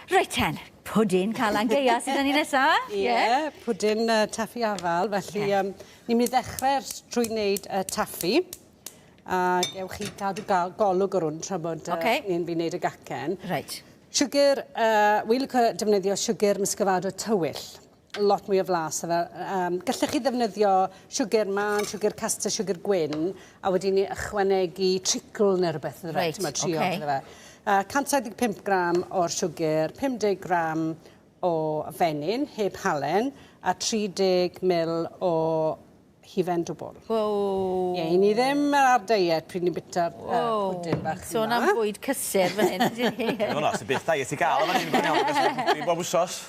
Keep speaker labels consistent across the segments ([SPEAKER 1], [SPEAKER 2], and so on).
[SPEAKER 1] Reit ten, pwdin Calan Gaea sydd yn ei nesaf.
[SPEAKER 2] Ie, pwdin Taffi Afal. Felly, ni'n mynd i ddechrau trwy wneud taffi. A gewch chi cadw golwg o'r hwn tra bod ni'n fi wneud y gacen.
[SPEAKER 1] Reit.
[SPEAKER 2] Siwgr, wy'n licio defnyddio siwgr muscovado tywyll. Lot mwy o flas. Gallech chi ddefnyddio siwgr man, siwgr casta, siwgr gwyn, a wedyn ni ychwanegu tricl neu rhywbeth.
[SPEAKER 1] Reit, oce.
[SPEAKER 2] 175 gram o'r siwgr, 50 gram o menyn, heb halen, a 30 ml o hufen dwbl.
[SPEAKER 1] Wow.
[SPEAKER 2] Ie, ni ddim ar diet pryd ni'n bita'r pwdin bach yma.
[SPEAKER 1] Sôn am bwyd cysur fan hyn.
[SPEAKER 3] Hwna, sy'n byth diet i gael, ni'n bob wsos.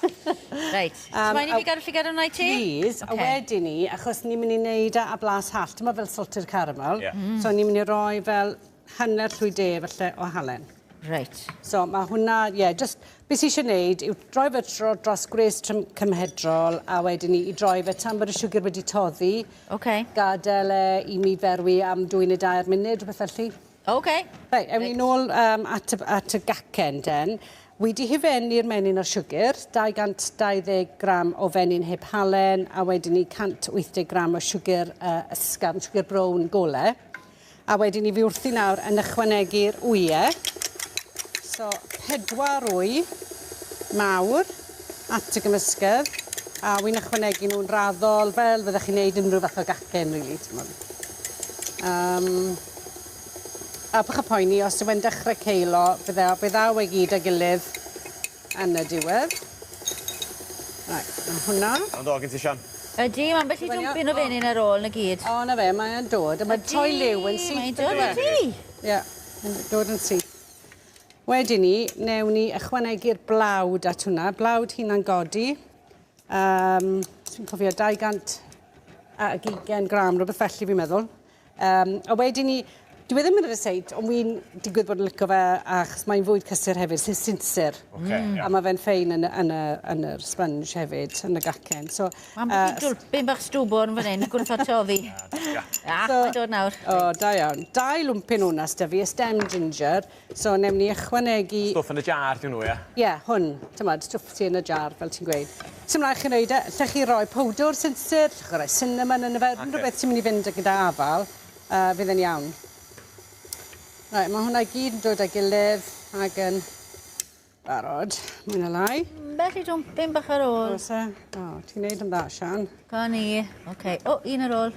[SPEAKER 1] Reit. Mae'n i fi gadw llygad o'na i ti?
[SPEAKER 2] Please, a wedyn ni, achos ni'n mynd i wneud a blas hall, dyma fel salted caramel, so ni'n mynd i roi fel hanner llwy de falle o halen.
[SPEAKER 1] Reit.
[SPEAKER 2] So mae hwnna, just beth sy'n eisiau gwneud yw droi fe dros gwres cymhedrol a wedyn ni i droi fe tan bod y siwgr wedi toddi. Gadael i mi ferwi am 2 neu 2 munud, rhywbeth felly. Reit, ewn ni nôl at y gacen den. Wedi hifennu'r menyn o'r siwgr, 220 gram o fenyn heb halen a wedyn ni 180 gram o siwgr ysgafn, siwgr brown gole. A wedyn ni fi wrthi nawr yn ychwanegu'r wyau. So, 4 wy mawr at y gymysgedd, a wy'n ychwanegu nhw'n raddol fel fyddech chi'n neud unrhyw fath o gacen, really. A bych y poeni, os yw'n dechrau ceilo, byddaw ei gyd â gilydd yn y diwedd. Right, a hwnna.
[SPEAKER 3] Am do, gen ti Sian?
[SPEAKER 1] Ydy, mae'n beth i dwmpyn o fenyn ar ôl na gyd.
[SPEAKER 2] O, na fe, mae'n dod. A mae troi liw yn syth.
[SPEAKER 1] Mae'n dod yn ti?
[SPEAKER 2] Ie, mae'n dod yn syth. Wedyn ni, newn ni ychwanegu'r blawd at hwnna. Blawd hunan godi. Dwi'n cofio 220 gram, rhywbeth felly fi'n meddwl. A wedyn ni, dwi ddim yn rhyseit, ond wy'n digwydd bod yn licio fe achos mae'n fwyd cysur hefyd, sy'n sinsir. A mae fe'n ffein yn y sponge hefyd, yn y gacen.
[SPEAKER 1] Mae'n beth i dwlpyn bach stwbor yn fan hyn, gwrth o toddi. Mae'n dod nawr.
[SPEAKER 2] O, da iawn. 2 lwmpyn hwnna sta fi, y stem ginger. So, newn ni ychwanegu...
[SPEAKER 3] Stwff yn y jar, dwi'n nhw, ie?
[SPEAKER 2] Ie, hwn. Tymod, stwff ti yn y jar, fel ti'n gweud. Sym mlaen chi'n neud e, lle chi roi powdwr sinsir, lle chi roi cinnamon yn y fe, rhywbeth sy'n mynd i fynd gyda afal, fydd yn iawn. Right, mae hwnna gyd yn dod â gilydd ac yn barod. Mwyn y lai.
[SPEAKER 1] Beth i dwmpyn bach ar ôl.
[SPEAKER 2] O, ti'n neud am dda, Sian.
[SPEAKER 1] Go ni. O, un ar ôl.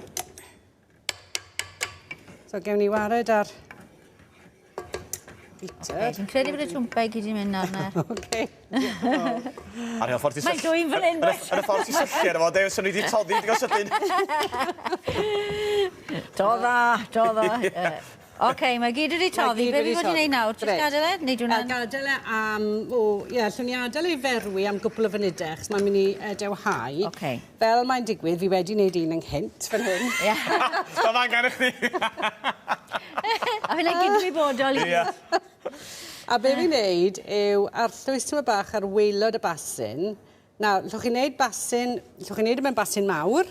[SPEAKER 2] So, gewn ni wared ar beater.
[SPEAKER 1] Dwi'n credu bod y twmpau gyd i'n mynd nawr.
[SPEAKER 3] Ar y ffordd i
[SPEAKER 1] Mae'n dwy'n fan hyn.
[SPEAKER 3] Ar y ffordd i sychu ar efo, Dew, sy'n ni wedi toddi, digon sydyn.
[SPEAKER 1] Dodda. Mae gyd wedi toddi. Be fi fod i'n neud nawr? Ti'n gadael e? Neu dwi'n...
[SPEAKER 2] Gadael e am... llwn ni adael ei ferwi am gwbl o fynydau, achos mae'n mynd i dewhau. Fel mae'n digwydd, fi wedi wneud un ynghynt fan hyn.
[SPEAKER 3] Mae'n angen i chdi.
[SPEAKER 1] A fyna gyd wybodol i.
[SPEAKER 2] A be fi'n neud yw, ar llwys tyma bach ar waelod y basin, nawr, llwch chi'n neud basin, llwch chi'n neud mewn basin mawr,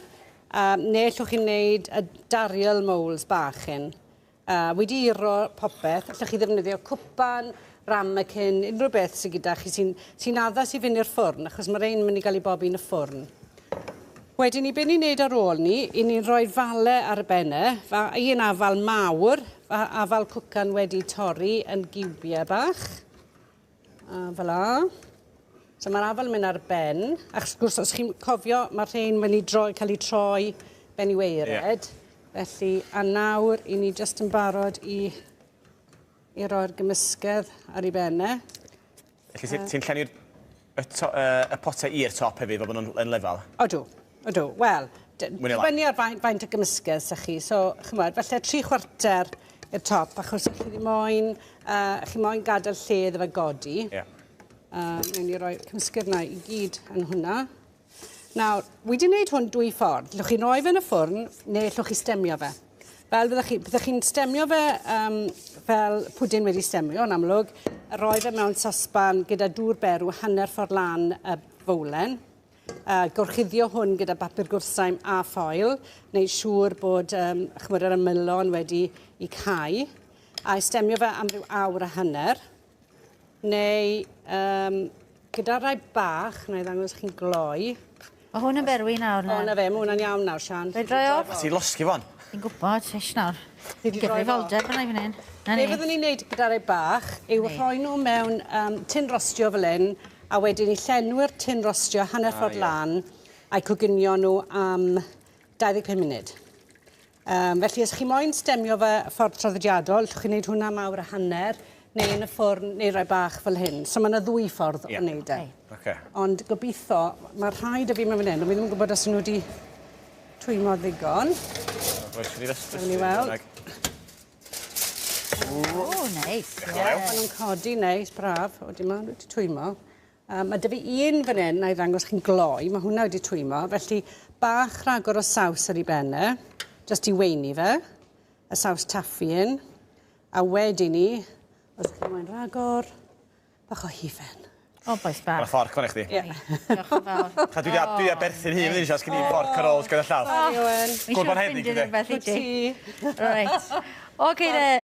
[SPEAKER 2] neu llwch chi'n neud y dariol mowls bach hyn. Wedi iro popeth, allwch chi ddefnyddio cwpan, ramekin, unrhyw beth sydd gyda chi sy'n addas i fynd i'r ffwrn, achos mae'r ein mynd i gael ei bobi yn y ffwrn. Wedyn ni, be ni'n neud ar ôl ni, i ni'n rhoi fale ar y benne, un afal mawr, afal cwcan wedi torri yn giwbiau bach. Fel la. So mae'r afal mynd ar ben, achos gwrs, os chi'n cofio, mae'r rhain mynd i cael ei troi ben i weired. Felly, a nawr, i ni jyst yn barod i roi'r gymysgedd ar ei benne.
[SPEAKER 3] Felly, ti'n llenwi'r potau i'r top hefyd, fel bod nhw'n lefel?
[SPEAKER 2] Odw. Wel, dibynnu ar faint o gymysgedd sy'ch chi. So, chymod, falle 3/4 i'r top, achos chi moyn gadael lle iddo fe godi. Newn ni roi cymysgedd yna i gyd yn hwnna. Nawr, wedi wneud hwn 2 ffordd. Llwch chi'n rhoi fe yn y ffwrn, neu llwch chi stemio fe. Fel byddwch chi'n stemio fe fel pwdin wedi stemio, yn amlwg, rhoi fe mewn sosban gyda dŵr berw hanner ffordd lan y fowlen. Gorchuddio hwn gyda bapur gwrsaim a ffoil, neu siŵr bod yr ymylon wedi i cau. A stemio fe am ryw awr a hanner. Neu gyda rai bach, na i ddangos chi'n gloi.
[SPEAKER 1] Mae hwn yn berwi nawr.
[SPEAKER 2] O, na fe, mae hwnna'n iawn nawr, Sian.
[SPEAKER 1] Fe droi off.
[SPEAKER 3] Ti'n losgi fo'n?
[SPEAKER 1] Fi'n gwybod, tish nawr.
[SPEAKER 2] Fi 'di rhoi
[SPEAKER 1] Gyfri
[SPEAKER 2] fo.
[SPEAKER 1] foldeb yna i fan hyn. Na
[SPEAKER 2] Be
[SPEAKER 1] ni.
[SPEAKER 2] fyddwn ni'n neud gyda rai bach yw rhoi nhw mewn tin rostio fel hyn, a wedyn ni llenwi'r tin rostio hanner ffordd lan a'i coginio nhw am 25 munud. Felly, os chi moyn stemio fe ffordd traddodiadol, llwch chi wneud hwnna mawr a hanner, neu yn y ffwrn, neu rai bach fel hyn. So mae yna ddwy ffordd o wneud e. Ond gobeithio, mae rhaid y fi mewn fan hyn, ond fi ddim yn gwybod os nhw wedi twymo ddigon. Gawn ni weld.
[SPEAKER 1] O, neis.
[SPEAKER 2] Maen nhw'n codi neis, braf. O, dim ond wedi twymo. Mae dy fi un fan hyn, na i ddangos chi'n gloi, mae hwnna wedi twymo. Felly, bach rhagor o saws ar ei benne, jyst i weini fe. Y saws taffi un. A wedyn ni, os chi'n moyn rhagor, bach o hifen.
[SPEAKER 1] O, boes bach.
[SPEAKER 3] Mae'n fforc fan i chdi.
[SPEAKER 1] Diolch yn fawr.
[SPEAKER 3] Dwi wedi berthyn hi, fyddwn eisiau, sgyn i'n fforc ar ôl gyda llaw.
[SPEAKER 2] Iwan.
[SPEAKER 1] Mi siwr ffindio rhywbeth i ti. Reit. Oce,